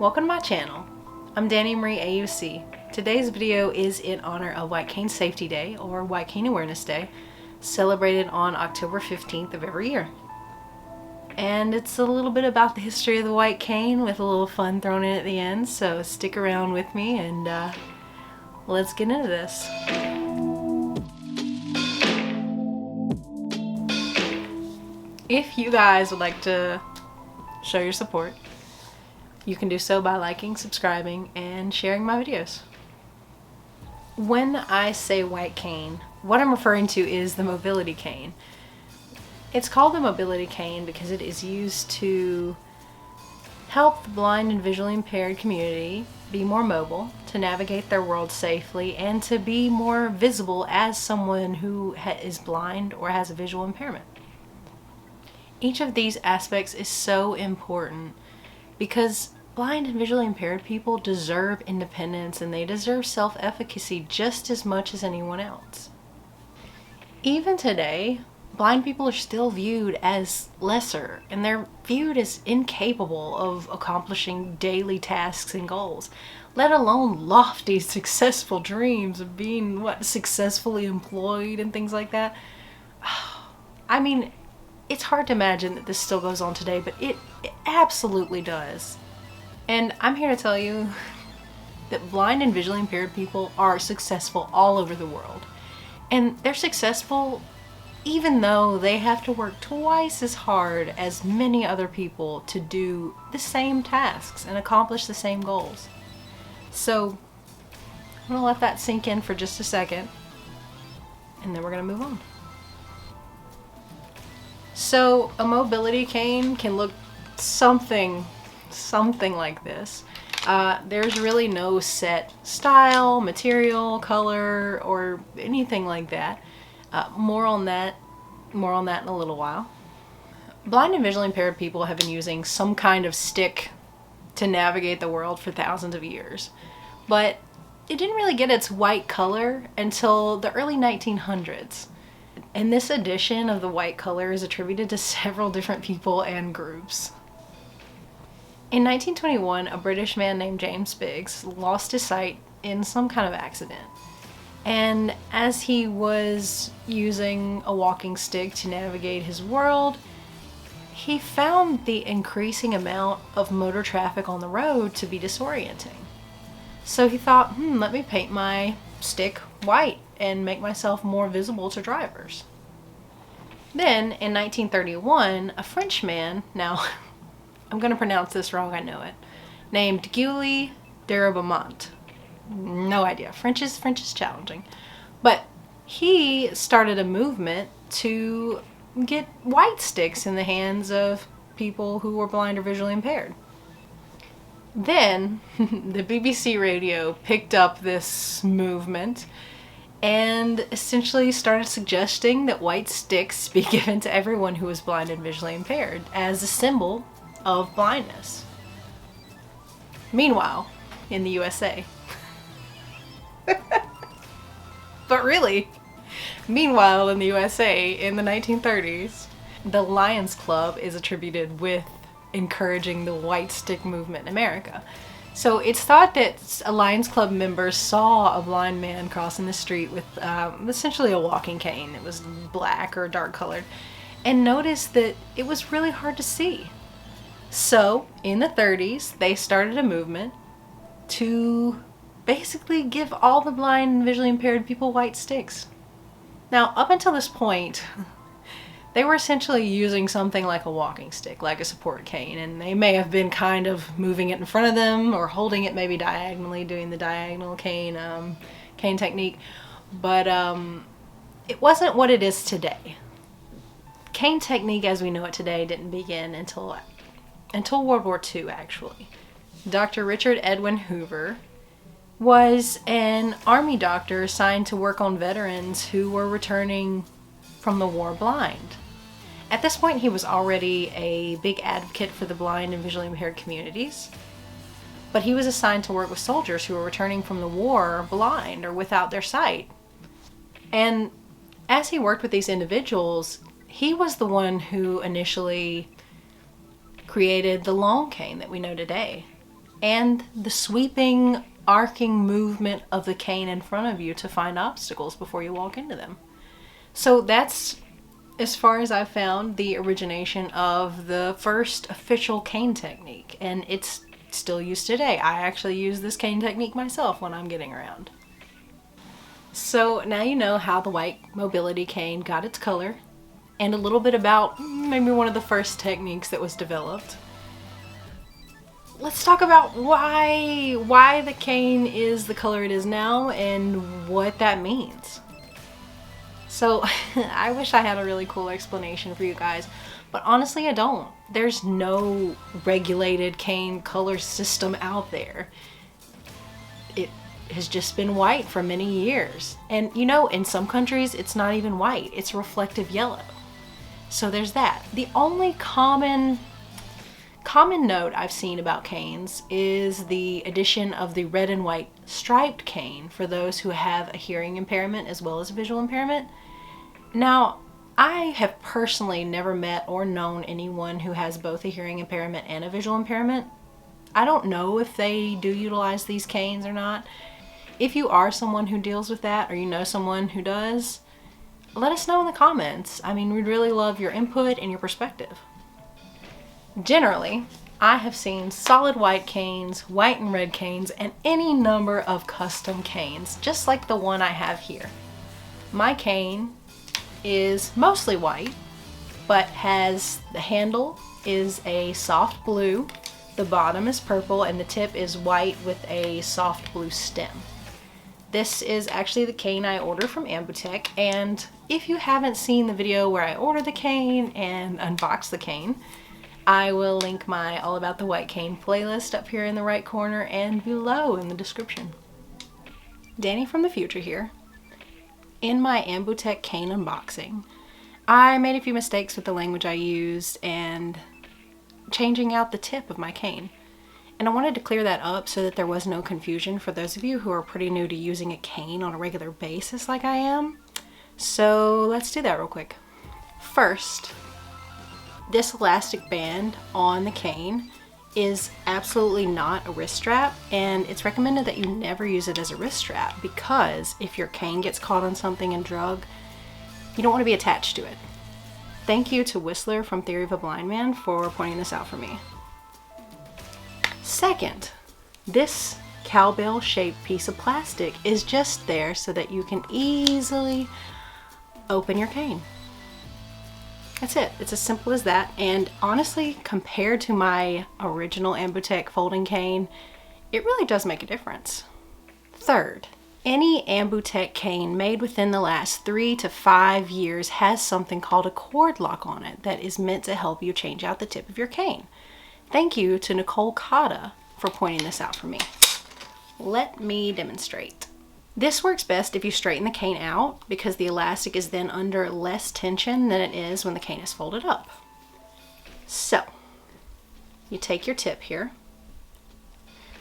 Welcome to my channel. I'm Dani Marie AUC. Today's video is in honor of White Cane Safety Day, or White Cane Awareness Day, celebrated on October 15th of every year. And it's a little bit about the history of the white cane with a little fun thrown in at the end, so stick around with me and let's get into this. If you guys would like to show your support, you can do so by liking, subscribing, and sharing my videos. When I say white cane, what I'm referring to is the mobility cane. It's called the mobility cane because it is used to help the blind and visually impaired community be more mobile, to navigate their world safely, and to be more visible as someone who is blind or has a visual impairment. Each of these aspects is so important because blind and visually impaired people deserve independence and they deserve self-efficacy just as much as anyone else. Even today, blind people are still viewed as lesser and they're viewed as incapable of accomplishing daily tasks and goals, let alone lofty, successful dreams of being, successfully employed and things like that. I mean, it's hard to imagine that this still goes on today, but it absolutely does. And I'm here to tell you that blind and visually impaired people are successful all over the world. And they're successful even though they have to work twice as hard as many other people to do the same tasks and accomplish the same goals. So I'm gonna let that sink in for just a second, and then we're gonna move on. So a mobility cane can look something like this. There's really no set style, material, color, or anything like that. More on that in a little while. Blind and visually impaired people have been using some kind of stick to navigate the world for thousands of years, but it didn't really get its white color until the early 1900s. And this addition of the white color is attributed to several different people and groups. In 1921, a British man named James Biggs lost his sight in some kind of accident. And as he was using a walking stick to navigate his world, he found the increasing amount of motor traffic on the road to be disorienting. So he thought, let me paint my stick white and make myself more visible to drivers. Then, in 1931, a French man, now I'm going to pronounce this wrong, I know it, named Gilles de Robemont. No idea. French is challenging. But he started a movement to get white sticks in the hands of people who were blind or visually impaired. Then the BBC radio picked up this movement and essentially started suggesting that white sticks be given to everyone who was blind and visually impaired as a symbol of blindness. Meanwhile, in the USA. But really, meanwhile in the USA in the 1930s, the Lions Club is attributed with encouraging the white stick movement in America. So it's thought that a Lions Club member saw a blind man crossing the street with essentially a walking cane. It was black or dark colored, and noticed that it was really hard to see. So in the 30s, they started a movement to basically give all the blind and visually impaired people white sticks. Now, up until this point, they were essentially using something like a walking stick, like a support cane, and they may have been kind of moving it in front of them or holding it maybe diagonally, doing the diagonal cane technique, but it wasn't what it is today. Cane technique as we know it today didn't begin until World War II, actually. Dr. Richard Edwin Hoover was an army doctor assigned to work on veterans who were returning from the war blind. At this point, he was already a big advocate for the blind and visually impaired communities, but he was assigned to work with soldiers who were returning from the war blind or without their sight. And as he worked with these individuals, he was the one who initially created the long cane that we know today. and the sweeping, arcing movement of the cane in front of you to find obstacles before you walk into them. So that's, as far as I've found, the origination of the first official cane technique, and it's still used today. I actually use this cane technique myself when I'm getting around. So now you know how the white mobility cane got its color, and a little bit about maybe one of the first techniques that was developed. Let's talk about why the cane is the color it is now and what that means. So I wish I had a really cool explanation for you guys, but honestly I don't. There's no regulated cane color system out there. It has just been white for many years. And you know, in some countries it's not even white, it's reflective yellow. So there's that. The only common note I've seen about canes is the addition of the red and white striped cane for those who have a hearing impairment as well as a visual impairment. Now, I have personally never met or known anyone who has both a hearing impairment and a visual impairment. I don't know if they do utilize these canes or not. If you are someone who deals with that, or you know someone who does, let us know in the comments. I mean, we'd really love your input and your perspective. Generally, I have seen solid white canes, white and red canes, and any number of custom canes, just like the one I have here. My cane is mostly white, but has the handle is a soft blue, the bottom is purple, and the tip is white with a soft blue stem. This is actually the cane I ordered from Ambutech, and if you haven't seen the video where I order the cane and unbox the cane, I will link my All About the White Cane playlist up here in the right corner and below in the description. Dani from the future here. In my Ambutech cane unboxing, I made a few mistakes with the language I used and changing out the tip of my cane. And I wanted to clear that up so that there was no confusion for those of you who are pretty new to using a cane on a regular basis like I am. So let's do that real quick. First, this elastic band on the cane is absolutely not a wrist strap, and it's recommended that you never use it as a wrist strap because if your cane gets caught on something and drug, you don't want to be attached to it. Thank you to Whistler from Theory of a Blind Man for pointing this out for me. Second, this cowbell shaped piece of plastic is just there so that you can easily open your cane. That's it. It's as simple as that. And honestly, compared to my original Ambutech folding cane, it really does make a difference. Third, any Ambutech cane made within the last 3 to 5 years has something called a cord lock on it that is meant to help you change out the tip of your cane. Thank you to Nicole Kada for pointing this out for me. Let me demonstrate. This works best if you straighten the cane out because the elastic is then under less tension than it is when the cane is folded up. So, you take your tip here,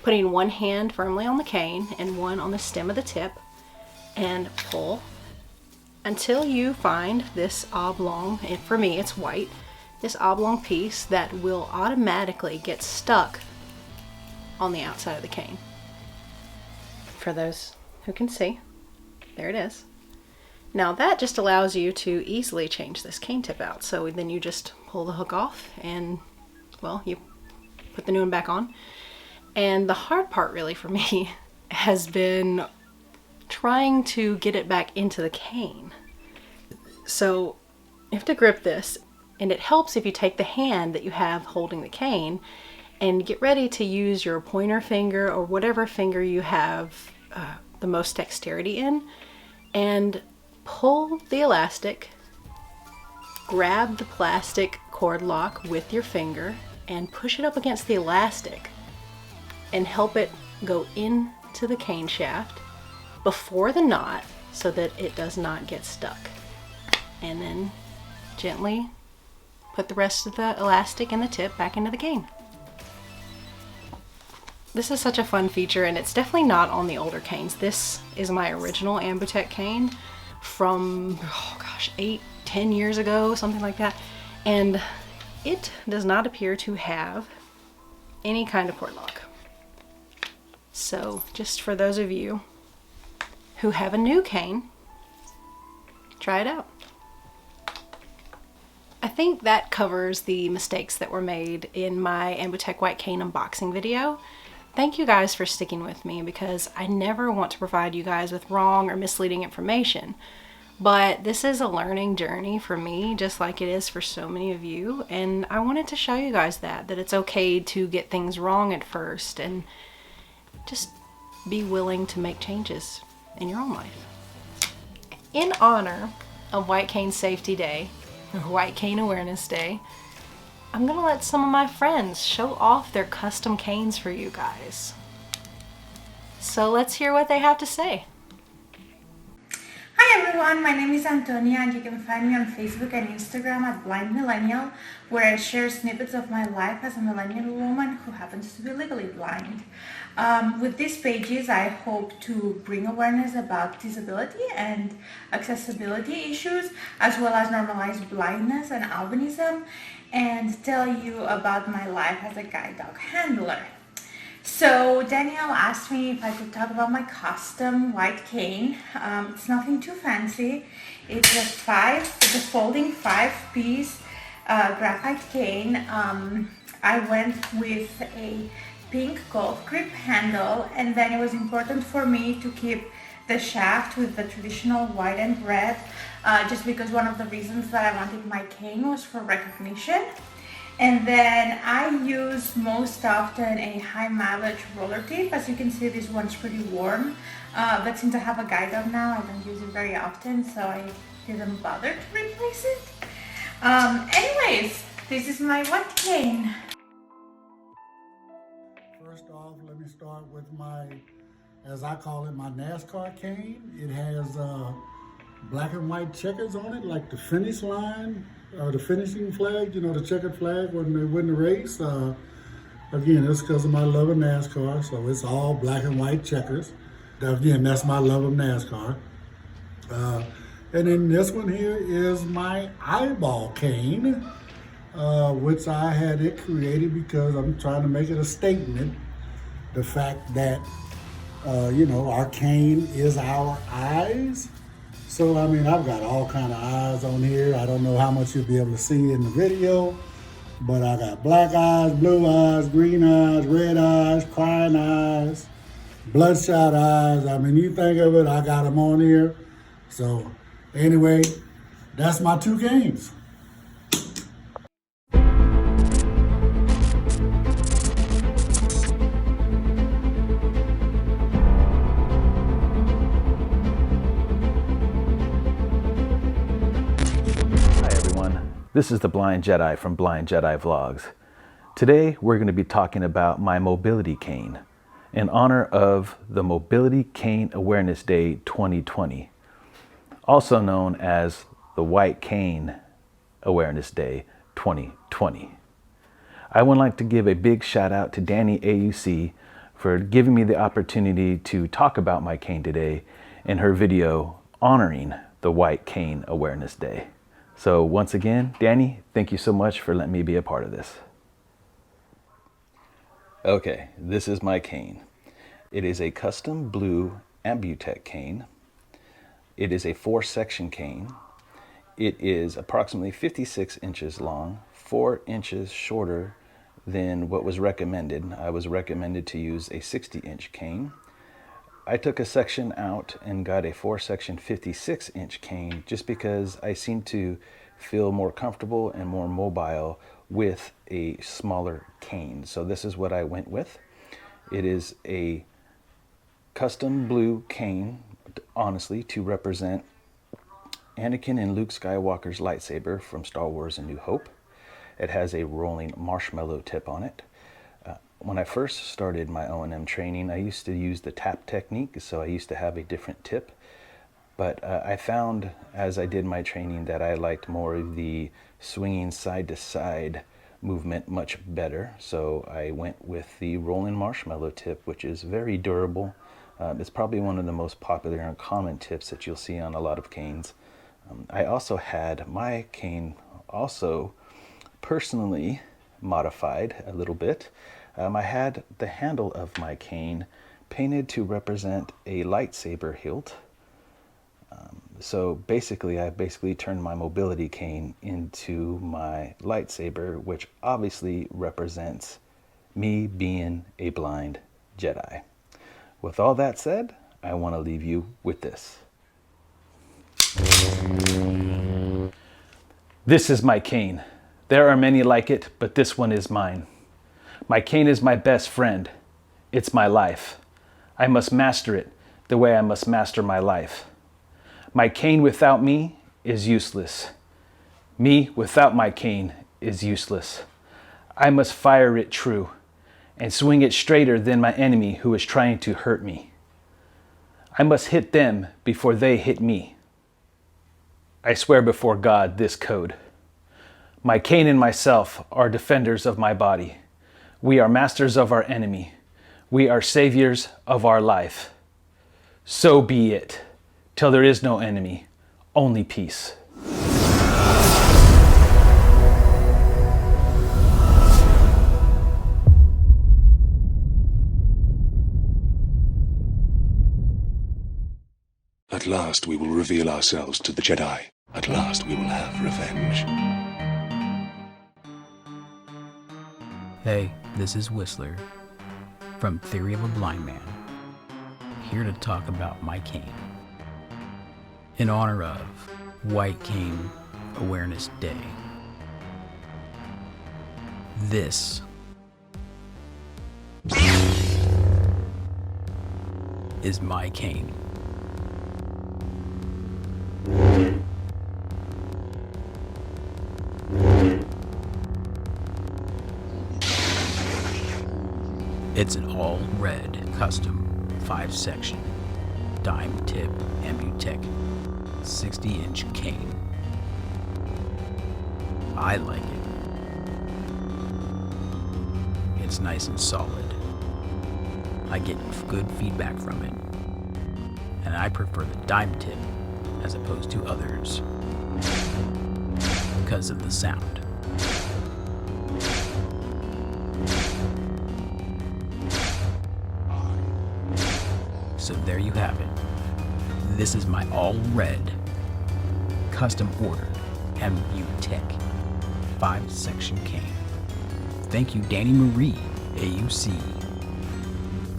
putting one hand firmly on the cane and one on the stem of the tip, and pull until you find this oblong, and for me it's white, this oblong piece that will automatically get stuck on the outside of the cane. For those who can see, there it is. Now that just allows you to easily change this cane tip out. So then you just pull the hook off and, well, you put the new one back on. And the hard part really for me has been trying to get it back into the cane. So you have to grip this, and it helps if you take the hand that you have holding the cane and get ready to use your pointer finger or whatever finger you have the most dexterity in, and pull the elastic, grab the plastic cord lock with your finger and push it up against the elastic and help it go into the cane shaft before the knot so that it does not get stuck. And then gently put the rest of the elastic and the tip back into the cane. This is such a fun feature, and it's definitely not on the older canes. This is my original Ambutech cane from, 8-10 years ago, something like that. And it does not appear to have any kind of cord lock. So just for those of you who have a new cane, try it out. I think that covers the mistakes that were made in my Ambutech White Cane unboxing video. Thank you guys for sticking with me, because I never want to provide you guys with wrong or misleading information. But this is a learning journey for me, just like it is for so many of you. And I wanted to show you guys that it's okay to get things wrong at first and just be willing to make changes in your own life. In honor of White Cane Safety Day, or White Cane Awareness Day, I'm gonna let some of my friends show off their custom canes for you guys. So let's hear what they have to say. Hi everyone, my name is Antonia and you can find me on Facebook and Instagram at Blind Millennial, where I share snippets of my life as a millennial woman who happens to be legally blind. With these pages, I hope to bring awareness about disability and accessibility issues, as well as normalize blindness and albinism, and tell you about my life as a guide dog handler. So Danielle asked me if I could talk about my custom white cane. It's nothing too fancy. It's just folding 5-piece graphite cane. I went with a pink golf grip handle, and then it was important for me to keep the shaft with the traditional white and red, just because one of the reasons that I wanted my cane was for recognition. And then I use most often a high mileage roller tip. As you can see, this one's pretty warm, but since I have a guide dog now, I don't use it very often, so I didn't bother to replace it. Anyways, this is my white cane. First off, let me start with my, as I call it, my NASCAR cane. It has black and white checkers on it, like the finish line, the finishing flag, you know, the checkered flag when they win the race. Again, it's because of my love of NASCAR, so it's all black and white checkers. Again, that's my love of NASCAR. And then this one here is my eyeball cane, which I had it created because I'm trying to make it a statement. The fact that, you know, our cane is our eyes. So, I mean, I've got all kind of eyes on here. I don't know how much you'll be able to see in the video, but I got black eyes, blue eyes, green eyes, red eyes, crying eyes, bloodshot eyes. I mean, you think of it, I got them on here. So, anyway, that's my 2 canes. This is the Blind Jedi from Blind Jedi Vlogs. Today we're going to be talking about my mobility cane in honor of the Mobility Cane Awareness Day 2020, also known as the White Cane Awareness Day 2020. I would like to give a big shout out to Dani AUC for giving me the opportunity to talk about my cane today in her video honoring the White Cane Awareness Day. So once again, Dani, thank you so much for letting me be a part of this. Okay, this is my cane. It is a custom blue Ambutech cane. It is a 4-section cane. It is approximately 56 inches long, 4 inches shorter than what was recommended. I was recommended to use a 60-inch cane. I took a section out and got a 4-section 56-inch cane just because I seem to feel more comfortable and more mobile with a smaller cane. So this is what I went with. It is a custom blue cane, honestly, to represent Anakin and Luke Skywalker's lightsaber from Star Wars: A New Hope. It has a rolling marshmallow tip on it. When I first started my O&M training, I used to use the tap technique, so I used to have a different tip. But I found as I did my training that I liked more of the swinging side-to-side movement much better. So I went with the rolling marshmallow tip, which is very durable. It's probably one of the most popular and common tips that you'll see on a lot of canes. I also had my cane also personally modified a little bit. I had the handle of my cane painted to represent a lightsaber hilt. So basically, I turned my mobility cane into my lightsaber, which obviously represents me being a blind Jedi. With all that said, I want to leave you with this. This is my cane. There are many like it, but this one is mine. My cane is my best friend. It's my life. I must master it the way I must master my life. My cane without me is useless. Me without my cane is useless. I must fire it true and swing it straighter than my enemy who is trying to hurt me. I must hit them before they hit me. I swear before God this code. My cane and myself are defenders of my body. We are masters of our enemy. We are saviors of our life. So be it, till there is no enemy, only peace. At last we will reveal ourselves to the Jedi. At last we will have revenge. Hey, this is Whistler from Theory of a Blind Man, here to talk about my cane. In honor of White Cane Awareness Day. This is my cane. It's an all-red, custom, 5-section, dime tip Ambutech 60-inch cane. I like it. It's nice and solid. I get good feedback from it. And I prefer the dime tip as opposed to others because of the sound. So there you have it. This is my all-red, custom-ordered Ambutech 5-section cane. Thank you, Dani Marie AUC,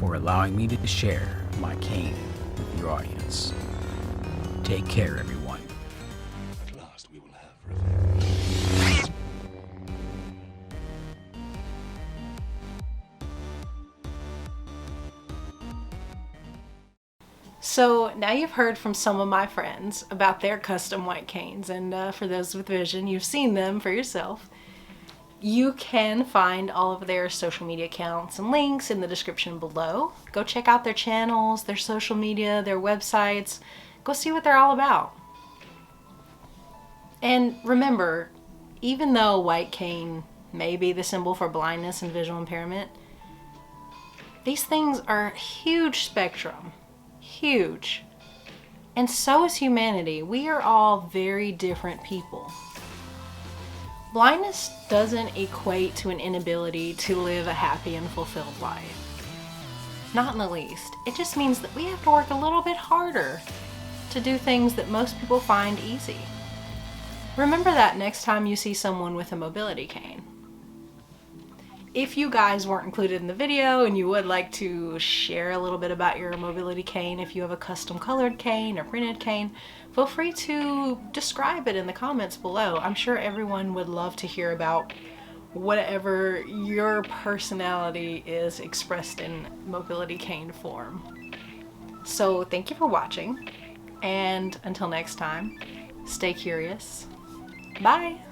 for allowing me to share my cane with your audience. Take care, everyone. At last we will have revenge. So now you've heard from some of my friends about their custom white canes, and for those with vision, you've seen them for yourself. You can find all of their social media accounts and links in the description below. Go check out their channels, their social media, their websites. Go see what they're all about. And remember, even though a white cane may be the symbol for blindness and visual impairment, these things are a huge spectrum. Huge. And so is humanity. We are all very different people. Blindness doesn't equate to an inability to live a happy and fulfilled life. Not in the least. It just means that we have to work a little bit harder to do things that most people find easy. Remember that next time you see someone with a mobility cane. If you guys weren't included in the video and you would like to share a little bit about your mobility cane, if you have a custom colored cane or printed cane, feel free to describe it in the comments below. I'm sure everyone would love to hear about whatever your personality is expressed in mobility cane form. So thank you for watching, and until next time, stay curious. Bye!